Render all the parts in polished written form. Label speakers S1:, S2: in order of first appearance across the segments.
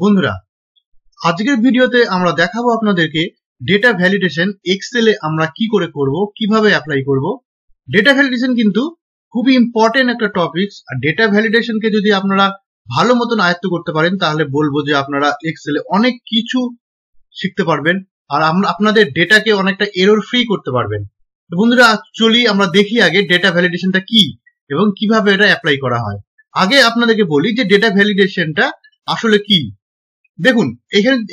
S1: বন্ধুরা, আজকের ভিডিওতে আমরা দেখাবো আপনাদেরকে ডেটা ভ্যালিডেশন এক্সেলে আমরা কি করে করব, কিভাবে অ্যাপ্লাই করব। ডেটা ভ্যালিডেশন কিন্তু খুবই ইম্পর্টেন্ট একটা টপিকস। আর ডেটা ভ্যালিডেশনকে যদি আপনারা ভালো মতন আয়ত্ত করতে পারেন তাহলে বলবো যে আপনারা এক্সেলে অনেক কিছু শিখতে পারবেন আর আপনাদের ডেটাকে অনেকটা এরর ফ্রি করতে পারবেন। তো বন্ধুরা, চলি আমরা দেখি আগে ডেটা ভ্যালিডেশনটা কি এবং কিভাবে এটা অ্যাপ্লাই করা হয়। আগে আপনাদেরকে বলি যে ডেটা ভ্যালিডেশনটা আসলে কি। দেখুন,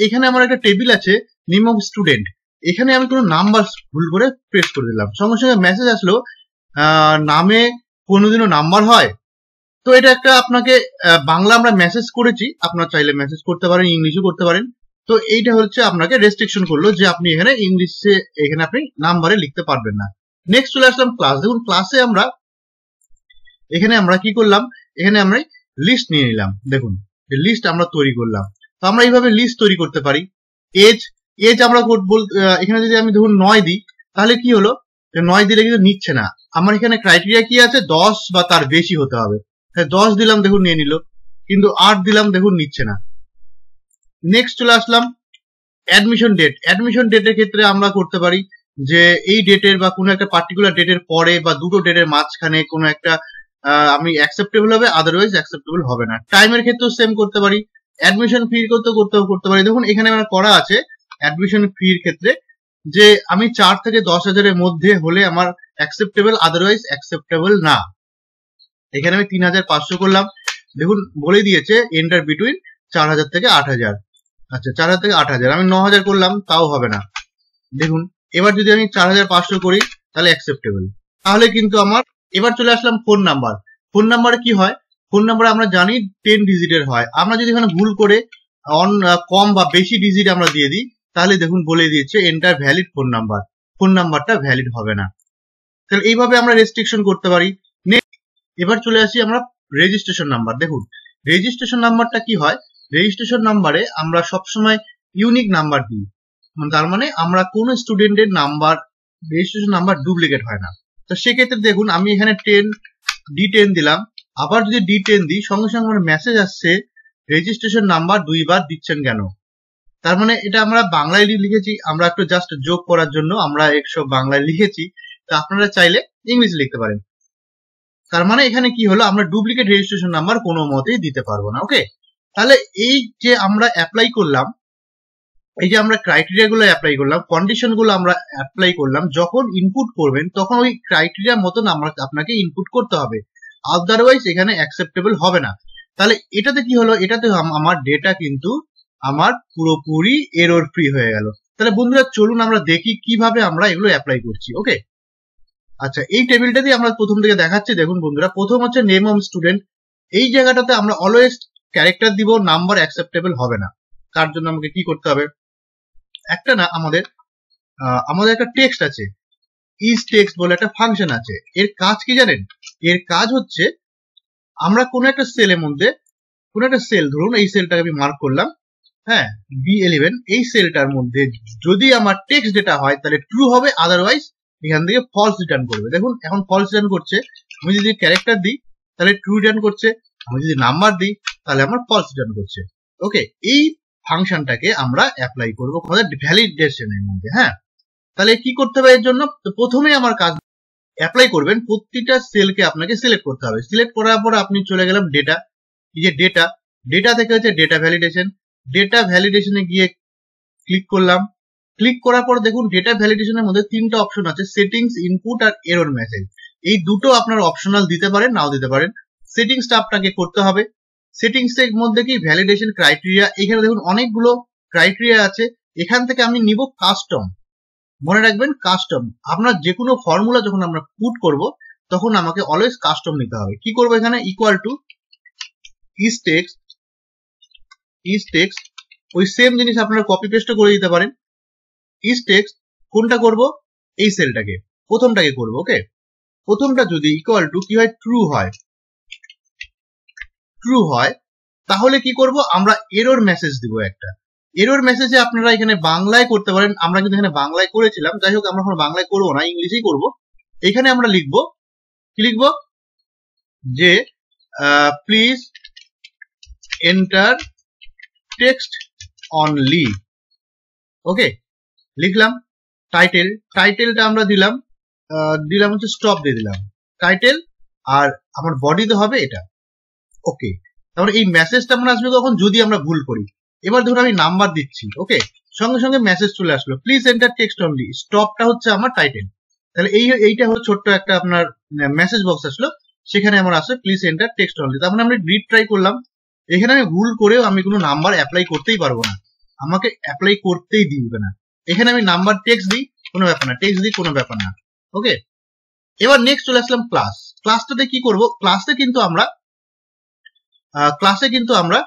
S1: এখানে আমার একটা টেবিল আছে নেম অফ স্টুডেন্ট। এখানে আমি কোনো নাম্বার ভুল করে প্রেস করে দিলাম, সঙ্গে সঙ্গে মেসেজ আসলো নামে কোনোদিনও নাম্বার হয়। তো এটা একটা আপনাকে বাংলা আমরা মেসেজ করেছি, আপনারা চাইলে মেসেজ করতে পারেন, ইংলিশও করতে পারেন। তো এইটা হচ্ছে আপনাকে রেস্ট্রিকশন করলো যে আপনি এখানে ইংলিশে এখানে আপনি নাম্বারে লিখতে পারবেন না। নেক্সট চলে আসলাম ক্লাস। দেখুন, ক্লাসে এখানে আমরা কি করলাম, এখানে আমরা লিস্ট নিয়ে নিলাম। দেখুন, লিস্ট আমরা তৈরি করলাম। তো আমরা এইভাবে লিস্ট তৈরি করতে পারি। এজ আমরা এখানে যদি আমি ধরুন 9 দিই, তাহলে কি হলো, 9 দিলে কিন্তু নিচ্ছে না। আমার এখানে ক্রাইটেরিয়া কি আছে, 10 বা তার বেশি হতে হবে। 10 দিলাম, দেখুন নিয়ে নিল, কিন্তু 8 দিলাম, দেখুন নিচ্ছে না। নেক্সট চলে আসলাম অ্যাডমিশন ডেট। অ্যাডমিশন ডেটের ক্ষেত্রে আমরা করতে পারি যে এই ডেটের বা কোনো একটা পার্টিকুলার ডেটের পরে বা দুটো ডেটের মাঝখানে কোনো একটা আমি অ্যাকসেপ্টেবল হবে, আদারওয়াইজ অ্যাকসেপ্টেবল হবে না। টাইমের ক্ষেত্রেও সেম করতে পারি, অ্যাডমিশন ফি করতে পারি। দেখুন, এখানে আমার করা আছে অ্যাডমিশন ফির ক্ষেত্রে যে আমি 4 থেকে 10,000-এর মধ্যে হলে আমার অ্যাকসেপ্টেবল, আদারওয়াইজ অ্যাকসেপ্টেবল না। এখানে আমি 3,500 করলাম। দেখুন, বলে দিয়েছে এন্টার বিটুইন 4,000 থেকে 8,000। আচ্ছা, 4,000 থেকে 8,000। আমি 9,000 করলাম, তাও হবে না। দেখুন, এবার যদি আমি 4,500 করি তাহলে অ্যাকসেপ্টেবল। তাহলে কিন্তু আমার এবার চলে আসলাম ফোন নাম্বার। ফোন নাম্বারে কি হয়, ফোন নাম্বার আমরা জানি 10 ডিজিটের হয়। আমরা যদি এখানে ভুল করে কম বা বেশি ডিজিট আমরা দিয়ে দিই, তাহলে দেখুন বলে দিয়েছে enter valid phone number. Phone নাম্বারটা ভ্যালিড হবে না। তাহলে এইভাবে আমরা রেস্ট্রিকশন করতে পারি। এবার চলে আসি আমরা রেজিস্ট্রেশন নাম্বার। দেখুন, রেজিস্ট্রেশন নাম্বারটা কি হয়, রেজিস্ট্রেশন নাম্বারে আমরা সবসময় ইউনিক নাম্বার দিই। তার মানে আমরা কোন স্টুডেন্টের নাম্বার, রেজিস্ট্রেশন নাম্বার ডুপ্লিকেট হয় না। তো সেক্ষেত্রে দেখুন, আমি এখানে D10 দিলাম, আবার যদি D10 দিই, সঙ্গে সঙ্গে আমার মেসেজ আসছে রেজিস্ট্রেশন নাম্বার 2 বার দিচ্ছেন কেন। তার মানে এটা আমরা বাংলায় লিখেছি, আমরা একটু জাস্ট যোগ করার জন্য আমরা একশো বাংলায় লিখেছি। তো আপনারা চাইলে ইংলিশে লিখতে পারেন। তার মানে এখানে কি হলো, আমরা ডুপ্লিকেট রেজিস্ট্রেশন নাম্বার কোনো মতেই দিতে পারবো না। ওকে, তাহলে এই যে আমরা অ্যাপ্লাই করলাম, এই যে আমরা ক্রাইটেরিয়া গুলো অ্যাপ্লাই করলাম, কন্ডিশন গুলো আমরা অ্যাপ্লাই করলাম, যখন ইনপুট করবেন তখন ওই ক্রাইটেরিয়া মতন আপনাকে ইনপুট করতে হবে, আদারওয়াইজ এখানে অ্যাকসেপ্টেবল হবে না। তাহলে এটাতে কি হলো, এটাতে আমার ডেটা কিন্তু আমার পুরোপুরি এরর ফ্রি হয়ে গেল। তাহলে বন্ধুরা, চলুন আমরা দেখি কিভাবে আমরা এগুলো অ্যাপ্লাই করছি। ওকে, আচ্ছা, এই টেবিলটা দিয়ে আমরা প্রথম থেকে দেখাচ্ছি। দেখুন বন্ধুরা, প্রথম হচ্ছে নেম অফ স্টুডেন্ট। এই জায়গাটাতে আমরা অলওয়েজ ক্যারেক্টার দিব, নাম্বার অ্যাকসেপ্টেবল হবে না। তার জন্য আমাকে কি করতে হবে, একটা না আমাদের একটা টেক্সট আছে, ইজ টেক্সট বলে একটা ফাংশন আছে। এর কাজ কি জানেন, এর কাজ হচ্ছে আমরা কোন একটা সেলের মধ্যে, কোন একটা সেল, ধরুন এই সেলটাকে আমি মার্ক করলাম, হ্যাঁ, B11, এই সেলটার মধ্যে যদি আমার টেক্সট ডেটা হয় তাহলে ট্রু হবে, আদারওয়াইজ এখান থেকে ফলস রিটার্ন করবে। দেখুন, এখন ফলস রিটার্ন করছে। আমি যদি ক্যারেক্টার দিই তাহলে ট্রু রিটার্ন করছে, আমি যদি নাম্বার দিই তাহলে আমার ফলস রিটার্ন করছে। ওকে, এই ফাংশনটাকে আমরা অ্যাপ্লাই করবো আমাদের ভ্যালিডেশনের মধ্যে। হ্যাঁ, তাহলে কি করতে হবে এর জন্য, প্রথমে আমার কাজ অ্যাপ্লাই করবেন, প্রতিটা সেলকে আপনাকে সিলেক্ট করতে হবে। সিলেক্ট করার পর আপনি চলে গেলাম ডেটা, এই যে ডেটা থেকে হচ্ছে ডেটা ভ্যালিডেশন। ডেটা ভ্যালিডেশনে গিয়ে ক্লিক করলাম। ক্লিক করার পর দেখুন, ডেটা ভ্যালিডেশনের মধ্যে 3টা অপশন আছে, সেটিংস, ইনপুট আর এরর মেসেজ। এই দুটো আপনার অপশনাল দিতে পারেন, নাও দিতে পারেন। সেটিংসটা আপনাকে করতে হবে। সেটিংস এর মধ্যে কি ভ্যালিডেশন ক্রাইটেরিয়া, এখানে দেখুন অনেকগুলো ক্রাইটেরিয়া আছে। এখান থেকে আমি নিব কাস্টম। মনে রাখবেন, কাস্টম। আপনার যে কোনো ফর্মুলা যখন আমরা পুট করব তখন আমাকে অলওয়েজ কাস্টম নিতে হবে। কি করবো, এখানে ইকুয়াল টু ইজ টেক্সট, ওই সেম জিনিস আপনারা কপি পেস্ট করে দিতে পারেন। ইজ টেক্সট কোনটা করব, এই সেলটাকে, প্রথমটাকে করব। ওকে, প্রথমটা যদি ইকুয়াল টু কি হয়, ট্রু হয় তাহলে কি করব, আমরা এরর মেসেজ দিব একটা। এরর মেসেজে আপনারা এখানে বাংলায় করতে পারেন, আমরা কিন্তু এখানে বাংলায় করেছিলাম। যাই হোক, আমরা এখন বাংলায় করবো না, ইংলিশেই করব। এখানে আমরা লিখবো, কি লিখবো, যে প্লিজ এন্টার টেক্সট অনলি। ওকে, লিখলাম টাইটেল, টাইটেলটা আমরা দিলাম হচ্ছে স্টপ দিয়ে দিলাম টাইটেল, আর আমার বডিতে হবে এটা। ওকে, তারপরে এই মেসেজটা আমরা আসবে কখন, যদি আমরা ভুল করি। এবার ধরুন আমি নাম্বার দিচ্ছি, ওকে, সঙ্গে সঙ্গে মেসেজ চলে আসলো প্লিজ এন্টার টেক্সট অনলি, স্টপটা হচ্ছে আমার টাইটেল। তাহলে এইটা হলো ছোট্ট একটা আপনার মেসেজ বক্স আসলো, সেখানে আমার আসে প্লিজ এন্টার টেক্সট অনলি। তার মানে আমি রিড ট্রাই করলাম, এখানে আমি ভুল করেও আমি কোনো নাম্বার অ্যাপ্লাই করতেই পারবো না, আমাকে অ্যাপ্লাই করতেই দিবে না। এখানে আমি নাম্বার টেক্সট দিই, কোনো ব্যাপার না, টেক্সট দিই, কোনো ব্যাপার না। ওকে, এবার নেক্সট চলে আসলাম ক্লাস। ক্লাসটাতে কি করব, ক্লাসে কিন্তু আমরা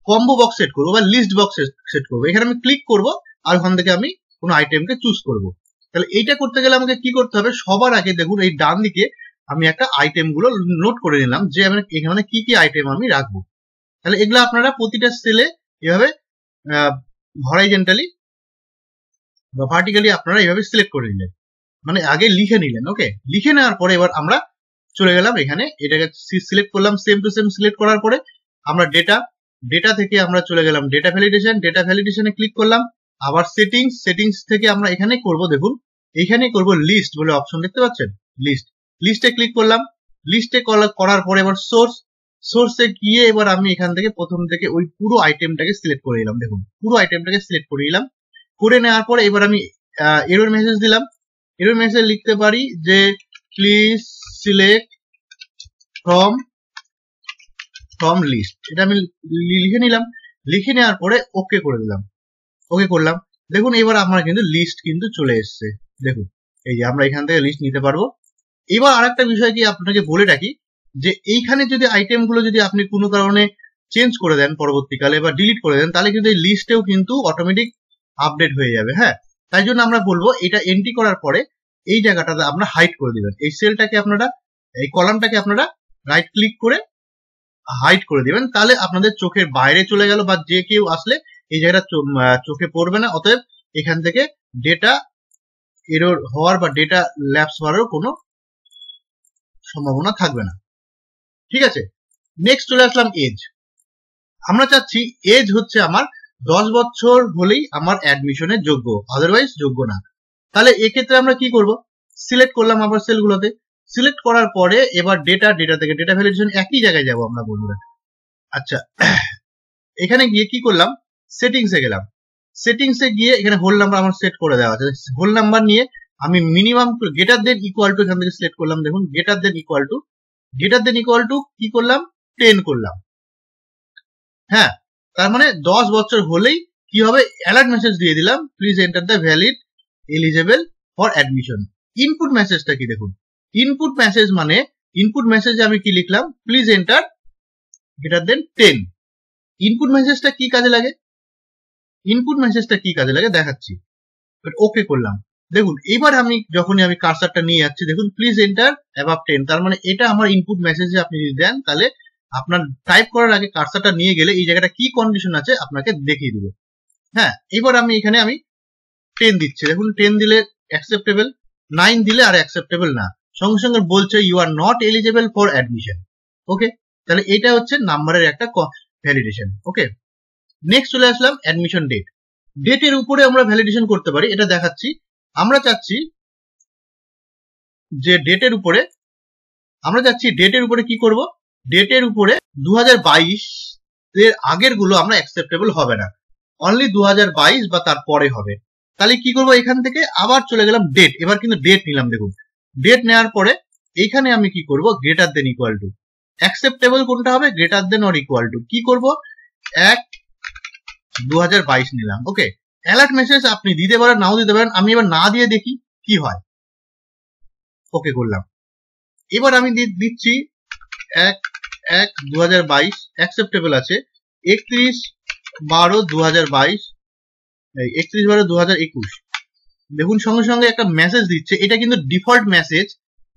S1: কম্বো বক্স সেট করবো বা লিস্ট বক্স সেট করবো। এখানে আমি ক্লিক করব আর ওখান থেকে আমি কোনো আইটেমকে চুজ করব। তাহলে এইটা করতে গেলে আমাকে কি করতে হবে, সবার আগে দেখুন এই ডান দিকে আমি একটা আইটেম গুলো নোট করে নিলাম যে আমি এখানে কি কি আইটেম আমি রাখবো। তাহলে এগুলো আপনারা প্রতিটা সেলে এভাবে হরাইজন্টালি বা ভার্টিক্যালি আপনারা এইভাবে সিলেক্ট করে নিলেন, মানে আগে লিখে নিলেন। ওকে, লিখে নেওয়ার পরে এবার আমরা চলে গেলাম এখানে, এটাকে সিলেক্ট করলাম, সেম টু সেম সিলেক্ট করার পরে আমরা ডেটা থেকে আমরা চলে গেলাম ডেটা ভ্যালিডেশনে ক্লিক করলাম, আবার সেটিংস থেকে আমরা এখানে করব, দেখুন এখানে করব লিস্ট বলে অপশন দেখতে পাচ্ছেন, লিস্টে ক্লিক করলাম, লিস্টে করার পরে এবার সোর্সে গিয়ে এবার আমি এখান থেকে প্রথম থেকে ওই পুরো আইটেমটাকে সিলেক্ট করে নিলাম। দেখুন পুরো আইটেমটাকে সিলেক্ট করে নিলাম, করে নেওয়ার পরে এবার আমি এরর মেসেজ দিলাম, এরর মেসেজ লিখতে পারি যে প্লিজ সিলেক্ট ফ্রম লিস্ট, এটা আমি লিখে নিলাম, লিখে নেওয়ার পরে ওকে করে দিলাম, ওকে করলাম। দেখুন এবার আমার কিন্তু লিস্ট কিন্তু চলে এসছে, দেখুন এই যে আমরা এখান থেকে লিস্ট নিতে পারবো। এবার আরেকটা বিষয় কি আপনাকে বলে রাখি, যে এইখানে যদি আইটেম গুলো যদি আপনি কোনো কারণে চেঞ্জ করে দেন পরবর্তীকালে বা ডিলিট করে দেন, তাহলে কিন্তু এই লিস্টেও কিন্তু অটোমেটিক আপডেট হয়ে যাবে। হ্যাঁ, তাই জন্য আমরা বলবো এটা এন্ট্রি করার পরে এই জায়গাটাতে আমরা হাইড করে দিবেন, এই সেলটাকে আপনারা, এই কলামটাকে আপনারা রাইট ক্লিক করে হাইড করে দিবেন, তাহলে আপনাদের চোখের বাইরে চলে গেল বা যে কেউ আসলে এই জায়গাটা চোখে পড়বে না। অতএব এখান থেকে ডেটা এরর হওয়ার বা ডেটা ল্যাপস হওয়ারও কোনো সম্ভাবনা থাকবে না। ঠিক আছে, নেক্সট চলে আসলাম এজ। আমরা চাচ্ছি এজ হচ্ছে আমার 10 বছর হলেই আমার অ্যাডমিশনের যোগ্য, আদারওয়াইজ যোগ্য না। তাহলে এক্ষেত্রে আমরা কি করব, সিলেক্ট করলাম আবার সেলগুলোতে, সিলেক্ট করার পরে এবার ডেটা থেকে ডেটা ভ্যালিডেশন একই জায়গায় যাব আমরা বন্ধুরা। আচ্ছা, এখানে গিয়ে কি করলাম, সেটিংসে গেলাম, সেটিংসে গিয়ে এখানে হোল নাম্বার আমার সেট করে দেওয়া আছে, হোল নাম্বার নিয়ে আমি minimum greater than equal to এখান থেকে সিলেক্ট করলাম। দেখুন গ্রেটার দেন ইকুয়াল টু কি করলাম, 10 করলাম। হ্যাঁ, তার মানে 10 বছর হলেই কি হবে, অ্যালার্ট মেসেজ দিয়ে দিলাম please enter the valid eligible for admission. Input মেসেজটা কি দেখুন, ইনপুট মেসেজে আমি কি লিখলাম, please enter greater than 10। Input মেসেজটা কি কাজে লাগে দেখাচ্ছি। ওকে করলাম, দেখুন এবার আমি যখনই আমি কার্সারটা নিয়ে যাচ্ছি, দেখুন প্লিজ এন্টার অ্যাবাভ 10, তার মানে এটা আমার ইনপুট মেসেজে আপনি যদি দেন, তাহলে আপনার টাইপ করার আগে কার্সারটা নিয়ে গেলে এই জায়গাটা কি কন্ডিশন আছে আপনাকে দেখিয়ে দিবে। হ্যাঁ, এবার আমি এখানে 10 দিচ্ছি, দেখুন 10 দিলে অ্যাকসেপ্টেবল, 9 দিলে আর অ্যাকসেপ্টেবল না, সঙ্গে সঙ্গে বলছে you are not eligible for admission. Okay, তাহলে এটা হচ্ছে নাম্বারের একটা ভ্যালিডেশন। ওকে, নেক্সট চলে আসলাম অ্যাডমিশন ডেটের উপরে আমরা ভ্যালিডেশন করতে পারি, এটা দেখাচ্ছি। আমরা চাচ্ছি যে ডেটের উপরে কি করব, ডেটের উপরে 2022 এর আগের গুলো আমরা অ্যাকসেপ্টেবল হবে না, অনলি 2022 বা তার পরে হবে। তাহলে কি করব, এখান থেকে আবার চলে গেলাম ডেট, এবার কিন্তু ডেট নিলাম। দেখুন ডেট নেওয়ার পরে এইখানে আমি কি করব, greater than equal to, acceptable কোনটা হবে, greater than or equal to, কি করব 1/2022 নিলাম। ওকে, অ্যালার্ট মেসেজ আপনি দিতে পারেন নাও দিতে পারেন, আমি এবার না দিয়ে দেখি কি হয়। ওকে করলাম, এবার আমি দিচ্ছি 1/1/2022, অ্যাকসেপ্টেবল আছে 31/12/2022, 31/12/2021। দেখুন সঙ্গে সঙ্গে একটা মেসেজ দিচ্ছে, এটা কিন্তু ডিফল্ট মেসেজ।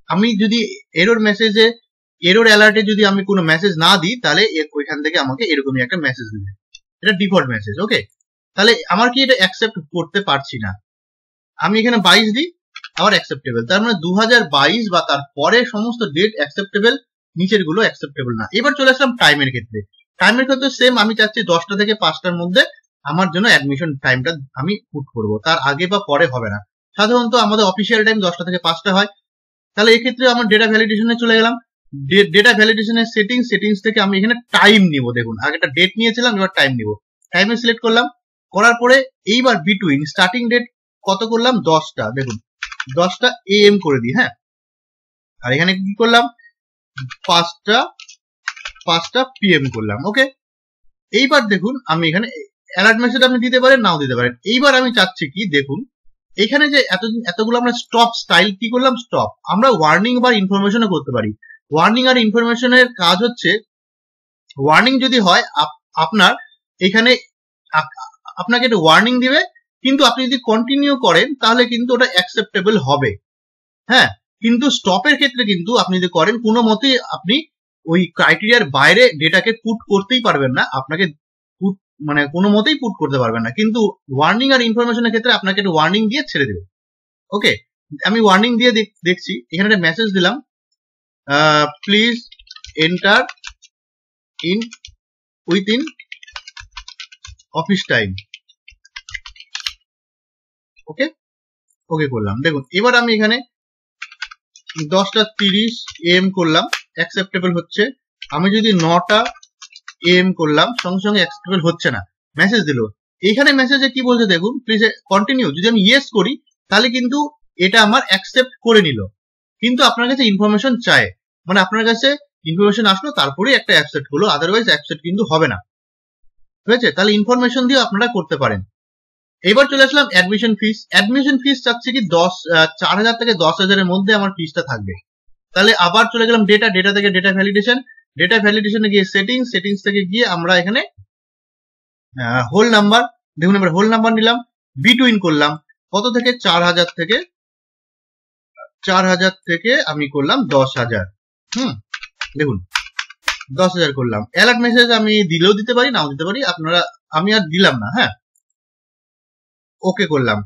S1: আমি যদি এরর অ্যালার্টে যদি আমি কোনো মেসেজ না দিই, তাহলে ওইখান থেকে আমাকে এরকমই একটা মেসেজ দিবে, এটা ডিফল্ট মেসেজ। ওকে, তাহলে আমার কি এটা অ্যাকসেপ্ট করতে পারছি না, আমি এখানে 22 দিই, আবার অ্যাকসেপ্টেবল, তার মানে 2022 বা তার পরে সমস্ত ডেট অ্যাকসেপ্টেবল, নিচের গুলো অ্যাকসেপ্টেবল না। এবার চলে আসলাম টাইমের ক্ষেত্রে, টাইমের ক্ষেত্রে সেম, আমি চাচ্ছি 10টা থেকে 5টার মধ্যে আমার জন্য অ্যাডমিশন টাইমটা আমি পুট করব, তার আগে বা পরে হবে না। সাধারণত আমাদের অফিসিয়াল টাইম 10টা থেকে 5টা হয়। তাহলে এক্ষেত্রে আমার ডেটা ভ্যালিডেশনে চলে গেলাম। ডেটা ভ্যালিডেশনের সেটিংস থেকে আমি এখানে টাইম নিব। দেখুন আগে একটা ডেট নিয়েছিলাম, এবার টাইম নিব। টাইমে সিলেক্ট করলাম, করার পরে এইবার বিটুইন স্টার্টিং ডেট কত করলাম, 10টা। দেখুন 10টা AM করে দিই, হ্যাঁ। আর এখানে কি করলাম, 5টা PM করলাম। ওকে, এইবার দেখুন আমি এখানে অ্যালার্ট মেসেজ আপনি দিতে পারেন, নাও দিতে পারেন। এইবার আমি চাচ্ছি কি, দেখুন এখানে যে এতগুলো আমরা স্টপ স্টাইল কি করলাম, স্টপ। আমরা ওয়ার্নিং বা ইনফরমেশনও করতে পারি। ওয়ার্নিং আর ইনফরমেশনের কাজ হচ্ছে, ওয়ার্নিং যদি হয় আপনার এখানে আপনাকে একটা ওয়ার্নিং দিবে, কিন্তু আপনি যদি কন্টিনিউ করেন তাহলে কিন্তু ওটা অ্যাকসেপ্টেবল হবে, হ্যাঁ। কিন্তু স্টপের ক্ষেত্রে কিন্তু আপনি যদি করেন, কোনো মতেই আপনি ওই ক্রাইটেরিয়ার বাইরে ডেটাকে পুট করতেই পারবেন না, আপনাকে মানে কোনো মতেই পুট করতে পারবেন না। কিন্তু ওয়ার্নিং আর ইনফরমেশনের ক্ষেত্রে আপনাকে একটা ওয়ার্নিং দিয়ে ছেড়ে দেবে। ওকে, আমি ওয়ার্নিং দিয়ে দেখছি, এখানে একটা মেসেজ দিলাম, please enter in within office time. Okay, okay করলাম। দেখুন এবার আমি এখানে 10:30 AM করলাম, অ্যাকসেপ্টেবল হচ্ছে। আমি যদি 9টা AM করলাম, সঙ্গে সঙ্গে অ্যাকসেপ্টেবল হচ্ছে না, মেসেজ দিল। এখানে মেসেজে কি বলছে দেখুন, প্লিজ কন্টিনিউ। যদি আমি ইয়েস করি তাহলে কিন্তু এটা আমার অ্যাকসেপ্ট করে নিল, কিন্তু আপনার কাছে ইনফরমেশন চায়, মানে আপনার কাছে ইনফরমেশন আসলো তারপরেই একটা অ্যাকসেপ্ট হলো, আদারওয়াইজ অ্যাকসেপ্ট কিন্তু হবে না। ঠিক আছে, তাহলে ইনফরমেশন দিয়ে আপনারা করতে পারেন। এবার চলে আসলাম অ্যাডমিশন ফিস। অ্যাডমিশন ফিস চাচ্ছে কি 4,000 থেকে 10,000-এর মধ্যে আমার ফিসটা থাকবে। তাহলে আবার চলে গেলাম ডেটা থেকে ডেটা ভ্যালিডেশনে গিয়ে সেটিংস থেকে গিয়ে আমরা এখানে হোল নাম্বার, দেখুন এবার হোল নাম্বার নিলাম, বিটুইন করলাম কত থেকে, 4,000 থেকে আমি করলাম 10,000। দেখুন 10,000 করলাম। অ্যালার্ট মেসেজ আমি দিলেও দিতে পারি, নাও দিতে পারি, আমি আর দিলাম না, হ্যাঁ। ওকে করলাম।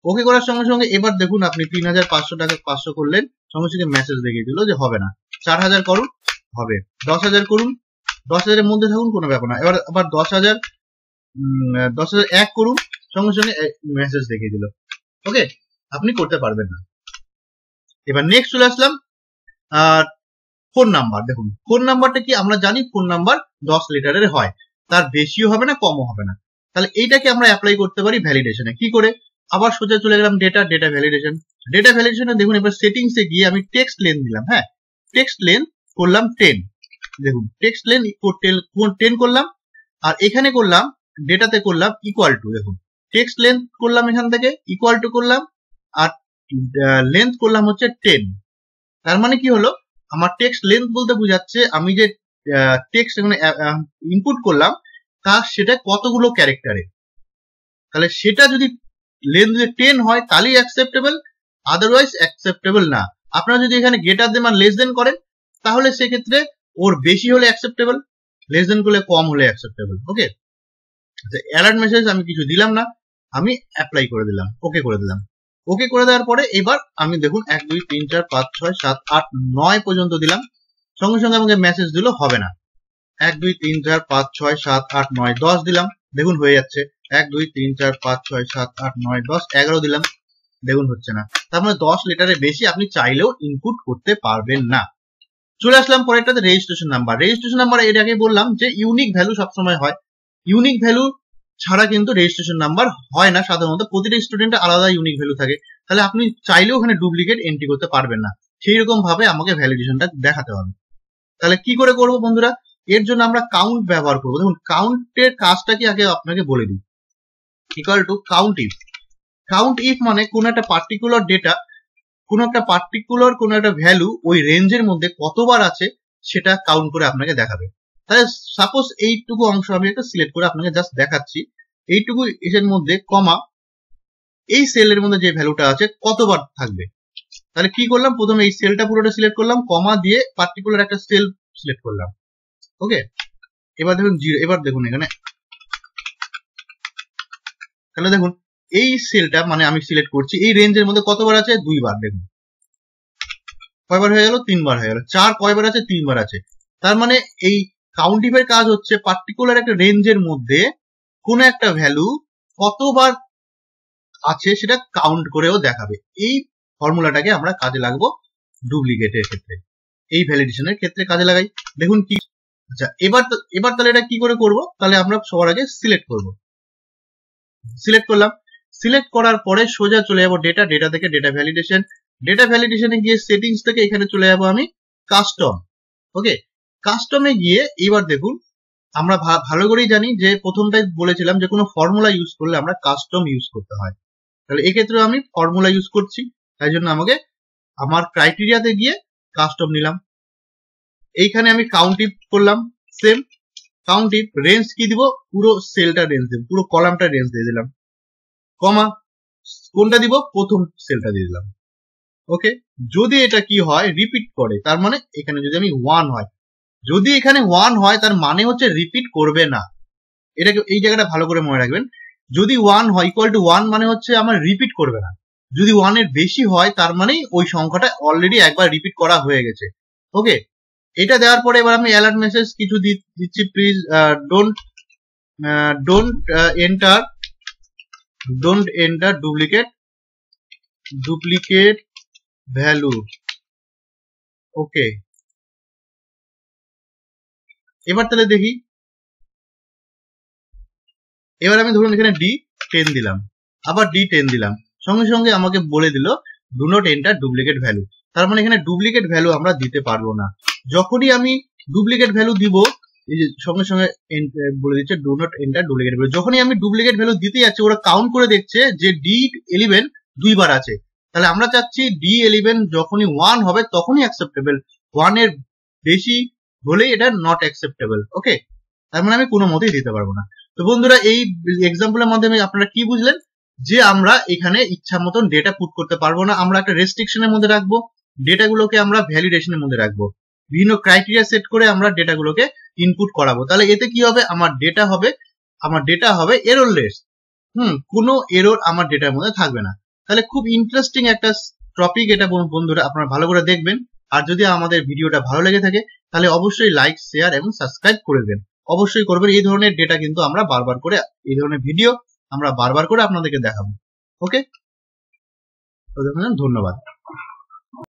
S1: ওকে করার সঙ্গে সঙ্গে এবার দেখুন আপনি 3,500 টাকা 500 করলেন, সঙ্গে সঙ্গে মেসেজ দেখিয়ে দিল যে হবে না। 4,000 করুন, হবে। 10,000 করুন, 10,000-এর মধ্যে থাকুন, কোনো ব্যাপার না। এবার আবার 10,001 করুন, সঙ্গে সঙ্গে মেসেজ দেখিয়ে দিল। ওকে, আপনি করতে পারবেন না। এবার নেক্সট চলে আসলাম ফোন নাম্বার। দেখুন ফোন নাম্বারটা কি, আমরা জানি ফোন নাম্বার 10 লেটারের হয়, তার বেশিও হবে না, কমও হবে না। তাহলে এইটাকে আমরা অ্যাপ্লাই করতে পারি ভ্যালিডেশনে। কি করে, আবার সোজা চলে গেলাম ডেটা ভ্যালিডেশনে। দেখুন এবার সেটিংসে গিয়ে আমি টেক্সট লেন্থ দিলাম, হ্যাঁ। টেক্সট লেন্থ করলাম 10। দেখুন টেক্সট লেন্থ 10 করলাম, আর এখানে করলাম ডেটাতে করলাম ইকুয়াল টু। দেখুন টেক্সট লেন্থ করলাম এখান থেকে ইকুয়াল টু করলাম, আর লেন্থ করলাম হচ্ছে 10। তার মানে কি হলো, আমার টেক্সট লেন্থ বলতে বোঝাচ্ছে আমি যে টেক্সট এখানে ইনপুট করলাম তা সেটা কতগুলো ক্যারেক্টারে। তাহলে সেটা যদি লেন্থ 10 হয় তাহলেই অ্যাকসেপ্টেবল, আদারওয়াইজ অ্যাকসেপ্টেবল না। আপনারা যদি এখানে গ্রেটার দেন আর লেস দেন করেন তাহলে সেক্ষেত্রে ওর বেশি হলে অ্যাকসেপ্টেবল, লেস দেন করলে কম হলে অ্যাকসেপ্টেবল। ওকে, অ্যালার্ট মেসেজ আমি কিছু দিলাম না, আমি অ্যাপ্লাই করে দিলাম, ওকে করে দিলাম। ওকে করে দেওয়ার পরে এবার আমি দেখুন 1 2 3 4 5 6 7 8 9 পর্যন্ত দিলাম, সঙ্গে সঙ্গে আমাকে মেসেজ দিল হবে না। 1 2 3 4 5 6 7 8 9 10 দিলাম, দেখুন হয়ে যাচ্ছে। 1 2 3 4 5 6 7 8 9 10 11 দিলাম, দেখুন হচ্ছে না। তার মানে 10 লিটারের বেশি আপনি চাইলেও ইনপুট করতে পারবেন না। চলে আসলাম পরেরটাতে রেজিস্ট্রেশন নাম্বার। রেজিস্ট্রেশন নাম্বার এর আগে বললাম যে ইউনিক ভ্যালু সবসময় হয়, ইউনিক ভ্যালু ছাড়া কিন্তু রেজিস্ট্রেশন নাম্বার হয় না। সাধারণত প্রতিটা স্টুডেন্টের আলাদা ইউনিক ভ্যালু থাকে, তাহলে আপনি চাইলেও ওখানে ডুপ্লিকেট এন্ট্রি করতে পারবেন না। সেই রকম ভাবে আমাকে ভ্যালিডেশনটা দেখাতে হবে। তাহলে কি করে করবো বন্ধুরা, এর জন্য আমরা কাউন্ট ব্যবহার করবো। দেখুন কাউন্টের কাজটা কি আগে আপনাকে বলে দিই। Equal to count if. Count if মানে কোন একটা পার্টিকুলার ডেটা, কোন একটা ভ্যালু ওই রেঞ্জের মধ্যে কতবার আছে সেটা কাউন্ট করে আপনাকে দেখাবে। তাহলে সাপোজ এইটুকু অংশ আমি একটা সিলেক্ট করে আপনাকে জাস্ট দেখাচ্ছি, এইটুকু এর মধ্যে কমা এই সেলের মধ্যে যে ভ্যালুটা আছে কতবার থাকবে। তাহলে কি করলাম, প্রথমে এই সেলটা পুরোটা সিলেক্ট করলাম, কমা দিয়ে পার্টিকুলার একটা সেল সিলেক্ট করলাম। ওকে, এবার দেখুন জিরো। এবার দেখুন এখানে, তাহলে দেখুন এই সেলটা মানে আমি সিলেক্ট করছি এই রেঞ্জের মধ্যে কতবার আছে, 2 বার। দেখুন কয়বার হয়ে গেল, 3 বার হয়ে গেল। 4 কয়বার আছে, 3 বার আছে। তার মানে এই কাউন্টিফাই কাজ হচ্ছে পার্টিকুলার একটা রেঞ্জের মধ্যে কোন একটা ভ্যালু কতবার আছে সেটা কাউন্ট করেও দেখাবে। এই ফর্মুলাটাকে আমরা কাজে লাগবো ডুপ্লিকেটের ক্ষেত্রে, এই ভ্যালিডেশনের ক্ষেত্রে কাজে লাগাই। দেখুন কি, আচ্ছা এবার তাহলে এটা কি করে করব, তাহলে আমরা সবার আগে সিলেক্ট করব। সিলেক্ট করলাম, সিলেক্ট করার পরে সোজা চলে যাবো ডেটা থেকে ডেটা ভ্যালিডেশনে গিয়ে সেটিংস থেকে এখানে চলে যাবো আমি কাস্টম। ওকে, কাস্টমে গিয়ে এবার দেখুন, আমরা ভালো করেই জানি যে প্রথমটাই বলেছিলাম যে কোনো ফর্মুলা ইউজ করলে আমরা কাস্টম ইউজ করতে হয়। তাহলে এক্ষেত্রে আমি ফর্মুলা ইউজ করছি, তাই জন্য আমাকে আমার ক্রাইটেরিয়াতে গিয়ে কাস্টম নিলাম। এইখানে আমি কাউন্টিভ করলাম, সেম কাউন্টিভ। রেঞ্জ কি দিব, পুরো সেলটা রেঞ্জ দেব, পুরো কলামটা রেঞ্জ দিয়ে দিলাম, কমা কোনটা দিব, প্রথম সেলটা দিয়ে দিলাম। ওকে, যদি এটা কি হয় রিপিট করে, তার মানে এখানে যদি আমি 1 হয়, যদি এখানে 1 হয় তার মানে হচ্ছে রিপিট করবে না। এটাকে এই জায়গাটা ভালো করে মনে রাখবেন, যদি 1 হয় ইকুয়াল টু 1 মানে হচ্ছে আমার রিপিট করবে না। যদি 1 এর বেশি হয় তার মানে ওই সংখ্যাটা অলরেডি একবার রিপিট করা হয়ে গেছে। ওকে, এটা দেওয়ার পরে এবার আমি অ্যালার্ট মেসেজ কিছু দিচ্ছি, please don't enter duplicate value. Okay, এবার তাহলে দেখি, এবার আমি ধরুন এখানে D10 দিলাম, আবার D10 দিলাম, সঙ্গে সঙ্গে আমাকে বলে দিল do not enter duplicate value. তার মানে এখানে ডুপ্লিকেট ভ্যালু আমরা দিতে পারবো না। যখনই আমি ডুপ্লিকেট ভ্যালু দিব, এই যে সঙ্গে সঙ্গে বলে দিচ্ছে do not enter duplicate value. যখনই আমি ডুপ্লিকেট ভ্যালু দিতে যাচ্ছি, ওরা কাউন্ট করে দেখছে যে D11 দুইবার আছে। তাহলে আমরা চাচ্ছি D11 যখনই 1 হবে তখনই অ্যাকসেপ্টেবল, 1 এর বেশি হলে এটা নট অ্যাকসেপ্টেবল। ওকে, তার মানে আমি কোনো মতেই দিতে পারবো না। তো বন্ধুরা, এই এক্সাম্পলের মাধ্যমে আপনারা কি বুঝলেন, যে আমরা এখানে ইচ্ছা মতন ডেটা পুট করতে পারবো না, আমরা একটা রেস্ট্রিকশনের মধ্যে রাখবো, ডেটাগুলোকে আমরা ভ্যালিডেশনের মধ্যে রাখবো, বিভিন্ন ক্রাইটেরিয়া সেট করে আমরা ডেটাগুলোকে ইনপুট করাবো। তাহলে এতে কি হবে, আমার ডেটা হবে এররলেস। কোনো এরর আমার ডেটার মধ্যে থাকবে না। তাহলে খুব ইন্টারেস্টিং একটা টপিক এটা বন্ধুরা, আপনারা ভালো করে দেখবেন। আর যদি আমাদের ভিডিওটা ভালো লেগে থাকে তাহলে অবশ্যই লাইক, শেয়ার এবং সাবস্ক্রাইব করে দেবেন, অবশ্যই করবেন। এই ধরনের ডেটা কিন্তু আমরা বারবার করে, এই ধরনের ভিডিও আমরা বারবার করে আপনাদেরকে দেখাবো। ওকে, ধন্যবাদ।